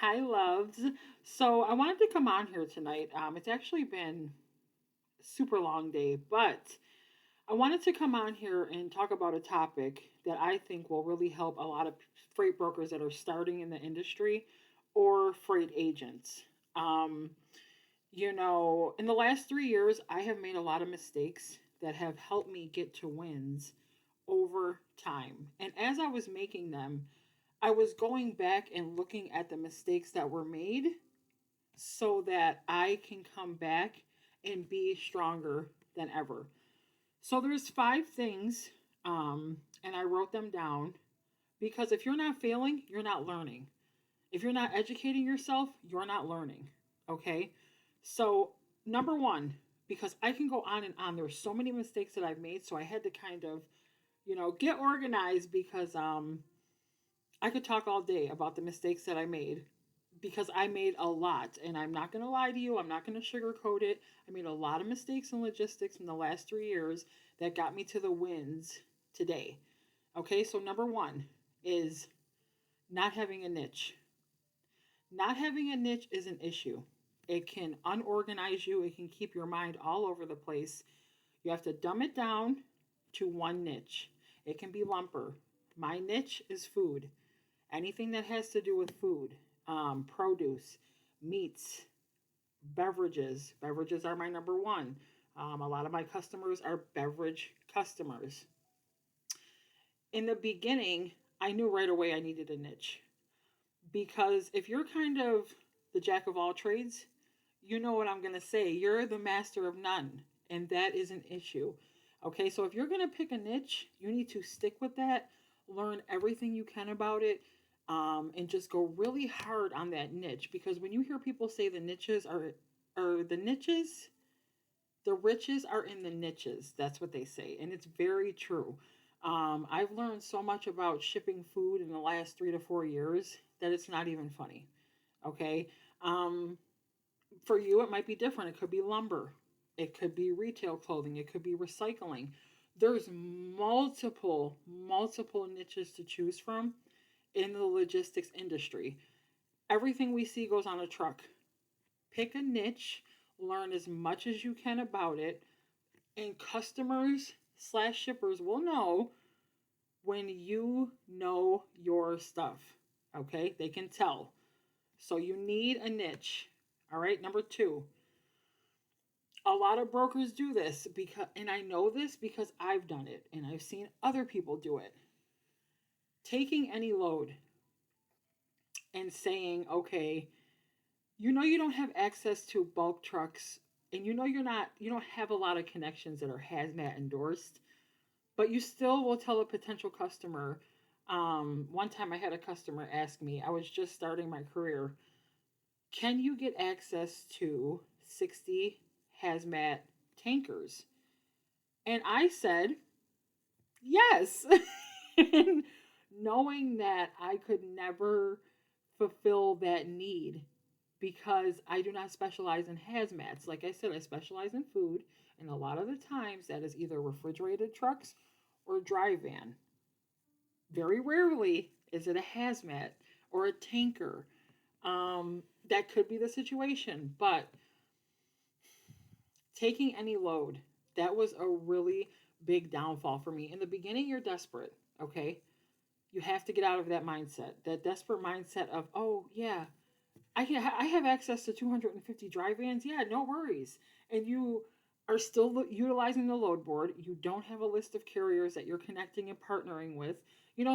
Hi, loves. So I wanted to come on here tonight. It's actually been a super long day, but I wanted to come on here and talk about a topic that I think will really help a lot of freight brokers that are starting in the industry or freight agents. Um, in the last 3 years, I have made a lot of mistakes that have helped me get to wins over time. And as I was making them, I was going back and looking at the mistakes that were made so that I can come back and be stronger than ever. So there's 5 things, and I wrote them down because if you're not failing, you're not learning. If you're not educating yourself, you're not learning. Okay? So number one, because I can go on and on. There's so many mistakes that I've made, so I had to kind of, get organized because I could talk all day about the mistakes that I made because I made a lot. And I'm not going to lie to you, I'm not going to sugarcoat it. I made a lot of mistakes in logistics in the last 3 years that got me to the wins today. Okay, so number one is not having a niche. Not having a niche is an issue. It can unorganize you, it can keep your mind all over the place. You have to dumb it down to one niche. It can be lumper. My niche is food. Anything that has to do with food, produce, meats, beverages. Beverages are my number one. A lot of my customers are beverage customers. In the beginning, I knew right away I needed a niche because if you're kind of the jack of all trades, you know what I'm going to say. You're the master of none, and that is an issue. Okay, so if you're going to pick a niche, you need to stick with that, learn everything you can about it, and just go really hard on that niche. Because when you hear people say are the niches, the riches are in the niches. That's what they say, and it's very true. I've learned so much about shipping food in the last 3 to 4 years that it's not even funny. Okay, um, for you, it might be different. It could be lumber, it could be retail clothing, it could be recycling. There's multiple niches to choose from in the logistics industry. Everything we see goes on a truck. Pick a niche, learn as much as you can about it, and customers slash shippers will know when you know your stuff. Okay, they can tell. So you need a niche. All right, number two, a lot of brokers do this because, and I know this because I've done it and I've seen other people do it. Taking any load and saying, okay, you don't have access to bulk trucks, and you don't have a lot of connections that are hazmat endorsed, but you still will tell a potential customer. One time I had a customer ask me, I was just starting my career, can you get access to 60 hazmat tankers? And I said, yes. And knowing that I could never fulfill that need because I do not specialize in hazmats. Like I said, I specialize in food, and a lot of the times that is either refrigerated trucks or dry van. Very rarely is it a hazmat or a tanker. That could be the situation, but taking any load, that was a really big downfall for me. In the beginning, you're desperate, okay? You have to get out of that mindset, that desperate mindset of, oh, yeah, I have access to 250 dry vans. Yeah, no worries. And you are still utilizing the load board. You don't have a list of carriers that you're connecting and partnering with.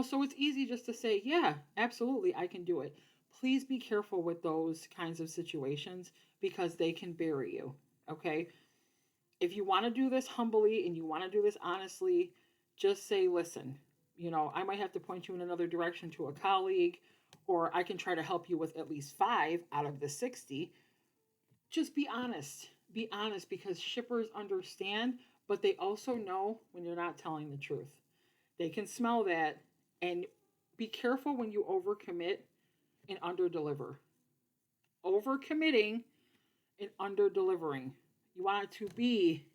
So it's easy just to say, yeah, absolutely, I can do it. Please be careful with those kinds of situations because they can bury you. Okay? If you want to do this humbly and you want to do this honestly, just say, listen, I might have to point you in another direction to a colleague, or I can try to help you with at least 5 out of the 60. Just be honest. Be honest because shippers understand, but they also know when you're not telling the truth. They can smell that, and be careful when you overcommit and underdeliver. Overcommitting and underdelivering. You want it to be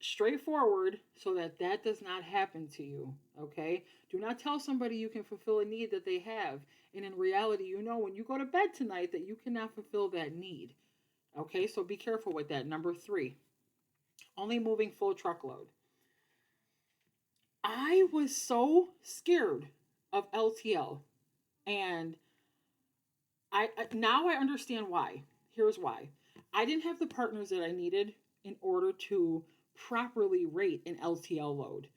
straightforward so that that does not happen to you. Okay, do not tell somebody you can fulfill a need that they have, and in reality, you know when you go to bed tonight that you cannot fulfill that need. Okay, so be careful with that. Number three, only moving full truckload. I was so scared of LTL, and now I understand why. Here's why. I didn't have the partners that I needed in order to properly rate an LTL load.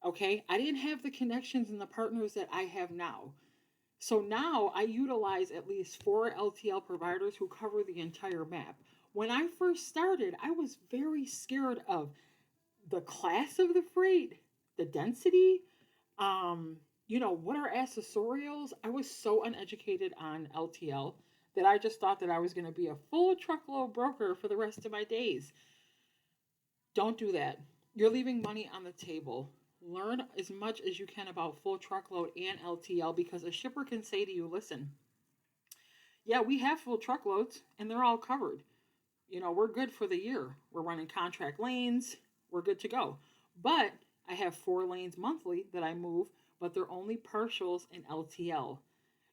Okay? I didn't have the connections and the partners that I have now. So now I utilize at least 4 LTL providers who cover the entire map. When I first started, I was very scared of the class of the freight, the density, um, what are accessorials? I was so uneducated on LTL that I just thought that I was going to be a full truckload broker for the rest of my days. Don't do that. You're leaving money on the table. Learn as much as you can about full truckload and LTL because a shipper can say to you, listen, yeah, we have full truckloads and they're all covered. We're good for the year. We're running contract lanes. We're good to go. But I have 4 lanes monthly that I move, but they're only partials in LTL.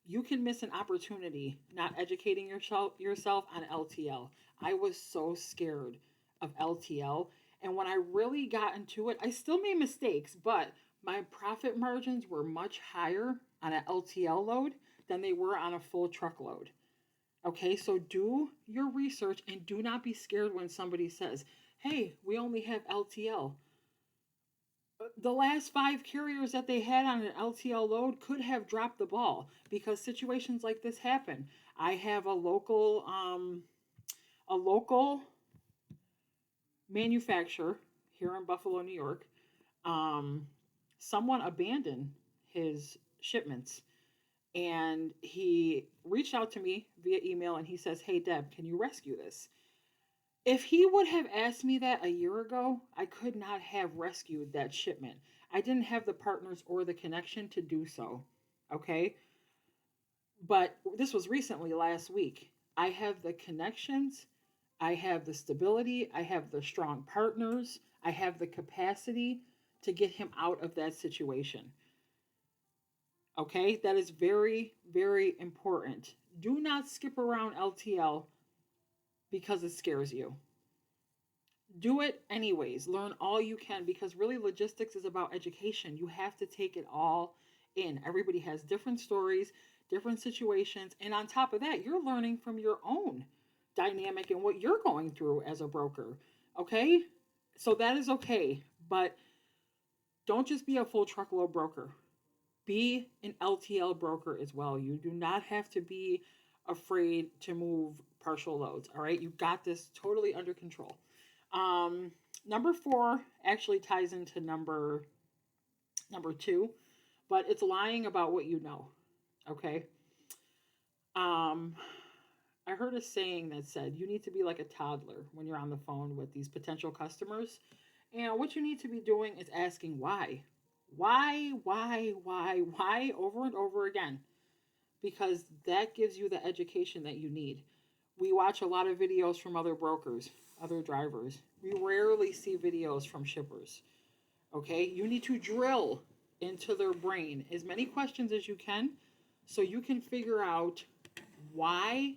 You can miss an opportunity not educating yourself on LTL. I was so scared of LTL. And when I really got into it, I still made mistakes, but my profit margins were much higher on an LTL load than they were on a full truckload. Okay, so do your research and do not be scared when somebody says, hey, we only have LTL. The last 5 carriers that they had on an LTL load could have dropped the ball because situations like this happen. I have a local manufacturer here in Buffalo, New York. Um, Someone abandoned his shipments and he reached out to me via email and he says, hey, Deb, can you rescue this? If he would have asked me that a year ago, I could not have rescued that shipment. I didn't have the partners or the connection to do so. Okay? But this was recently last week. I have the connections, I have the stability, I have the strong partners, I have the capacity to get him out of that situation. Okay? That is very, very important. Do not skip around LTL because it scares you. Do it anyways. Learn all you can because really logistics is about education. You have to take it all in. Everybody has different stories, different situations, and on top of that, you're learning from your own dynamic and what you're going through as a broker. Okay? So that is okay, but don't just be a full truckload broker. Be an LTL broker as well. You do not have to be afraid to move partial loads. All right? You got this totally under control. Um, Number 4 actually ties into number 2, but it's lying about what you know. Okay. Um, I heard a saying that said you need to be like a toddler when you're on the phone with these potential customers, and what you need to be doing is asking why over and over again, because that gives you the education that you need. We watch a lot of videos from other brokers, other drivers. We rarely see videos from shippers. Okay? You need to drill into their brain as many questions as you can so you can figure out why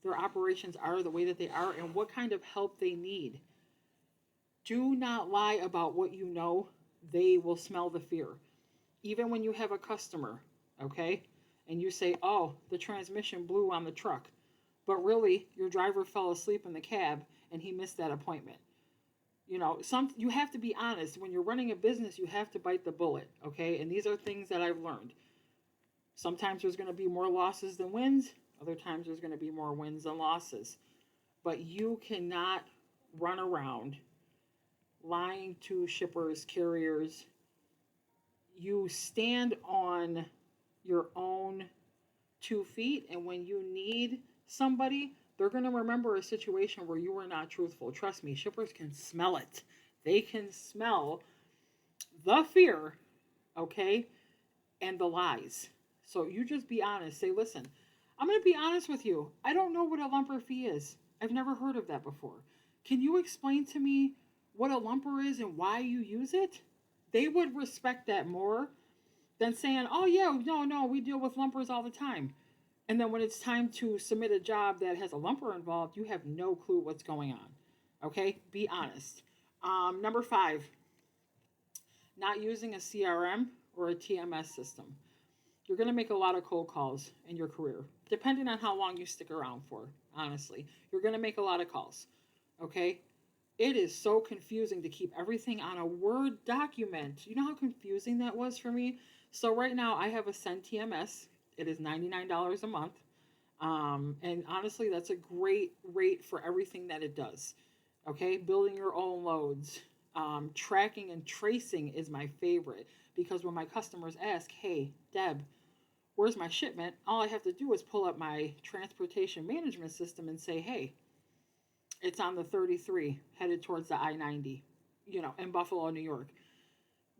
their operations are the way that they are and what kind of help they need. Do not lie about what you know. They will smell the fear. Even when you have a customer, okay, and you say, oh, the transmission blew on the truck, but really your driver fell asleep in the cab and he missed that appointment. You have to be honest. When you're running a business, you have to bite the bullet, okay? And these are things that I've learned. Sometimes there's going to be more losses than wins. Other times there's going to be more wins than losses. But you cannot run around lying to shippers, carriers. You stand on your own 2 feet, and when you need somebody, they're going to remember a situation where you were not truthful. Trust me, shippers can smell it. They can smell the fear, okay, and the lies. So you just be honest. Say, listen, I'm going to be honest with you. I don't know what a lumper fee is. I've never heard of that before. Can you explain to me what a lumper is and why you use it, they would respect that more than saying, oh, yeah, no, no, we deal with lumpers all the time. And then when it's time to submit a job that has a lumper involved, you have no clue what's going on. Okay? Be honest. Number 5, not using a CRM or a TMS system. You're going to make a lot of cold calls in your career, depending on how long you stick around for, honestly. You're going to make a lot of calls. Okay? It is so confusing to keep everything on a Word document. You know how confusing that was for me? So right now I have a Send TMS. It is $99 a month. And honestly, that's a great rate for everything that it does. Okay, building your own loads, tracking and tracing is my favorite because when my customers ask, hey, Deb, where's my shipment? All I have to do is pull up my transportation management system and say, hey, it's on the 33 headed towards the I-90, in Buffalo, New York.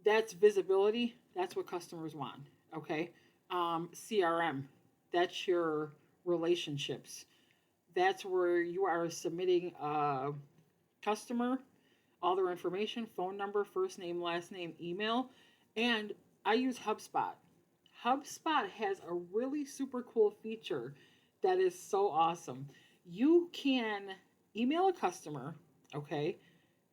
That's visibility. That's what customers want. Okay. CRM, that's your relationships. That's where you are submitting a customer, all their information, phone number, first name, last name, email. And I use HubSpot. HubSpot has a really super cool feature that is so awesome. You can email a customer, okay,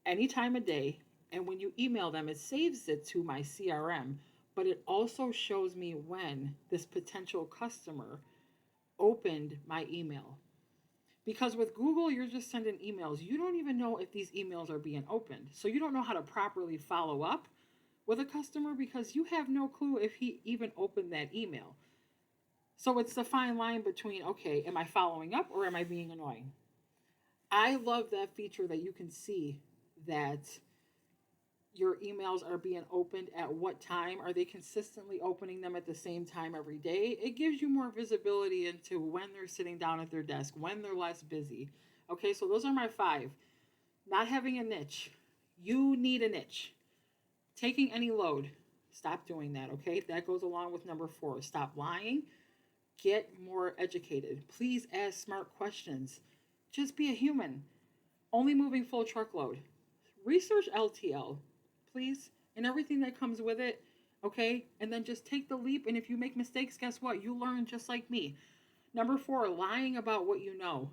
any time of day. And when you email them, it saves it to my CRM, but it also shows me when this potential customer opened my email. Because with Google, you're just sending emails. You don't even know if these emails are being opened. So you don't know how to properly follow up with a customer because you have no clue if he even opened that email. So it's the fine line between, okay, am I following up or am I being annoying? I love that feature that you can see that your emails are being opened at what time. Are they consistently opening them at the same time every day? It gives you more visibility into when they're sitting down at their desk, when they're less busy. Okay, so those are my 5. Not having a niche. You need a niche. Taking any load. Stop doing that, okay? That goes along with number 4. Stop lying. Get more educated. Please ask smart questions. Just be a human. Only moving full truckload. Research LTL, please, and everything that comes with it, okay? And then just take the leap. And if you make mistakes, guess what? You learn just like me. Number 4, lying about what you know.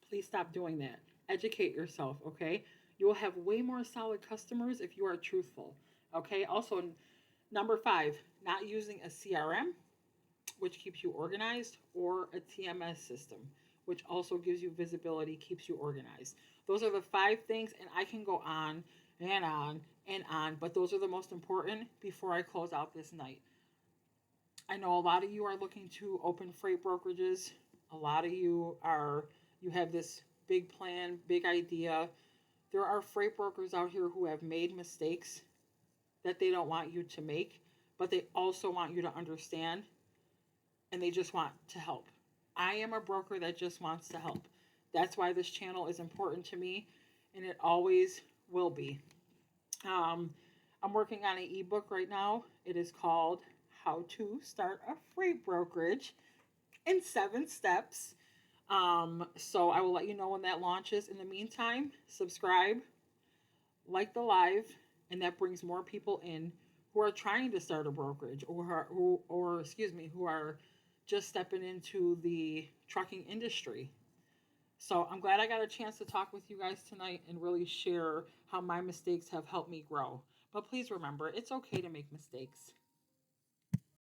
Please stop doing that. Educate yourself, okay? You will have way more solid customers if you are truthful, okay? Also, number 5, not using a CRM, which keeps you organized, or a TMS system, which also gives you visibility, keeps you organized. Those are the 5 things, and I can go on and on and on, but those are the most important before I close out this night. I know a lot of you are looking to open freight brokerages. A lot of you have this big plan, big idea. There are freight brokers out here who have made mistakes that they don't want you to make, but they also want you to understand and they just want to help. I am a broker that just wants to help. That's why this channel is important to me and it always will be. Um, I'm working on an ebook right now. It is called How to Start a Freight Brokerage in 7 Steps. So I will let you know when that launches. In the meantime, subscribe, like the live, and that brings more people in who are trying to start a brokerage who are just stepping into the trucking industry. So I'm glad I got a chance to talk with you guys tonight and really share how my mistakes have helped me grow. But please remember, it's okay to make mistakes.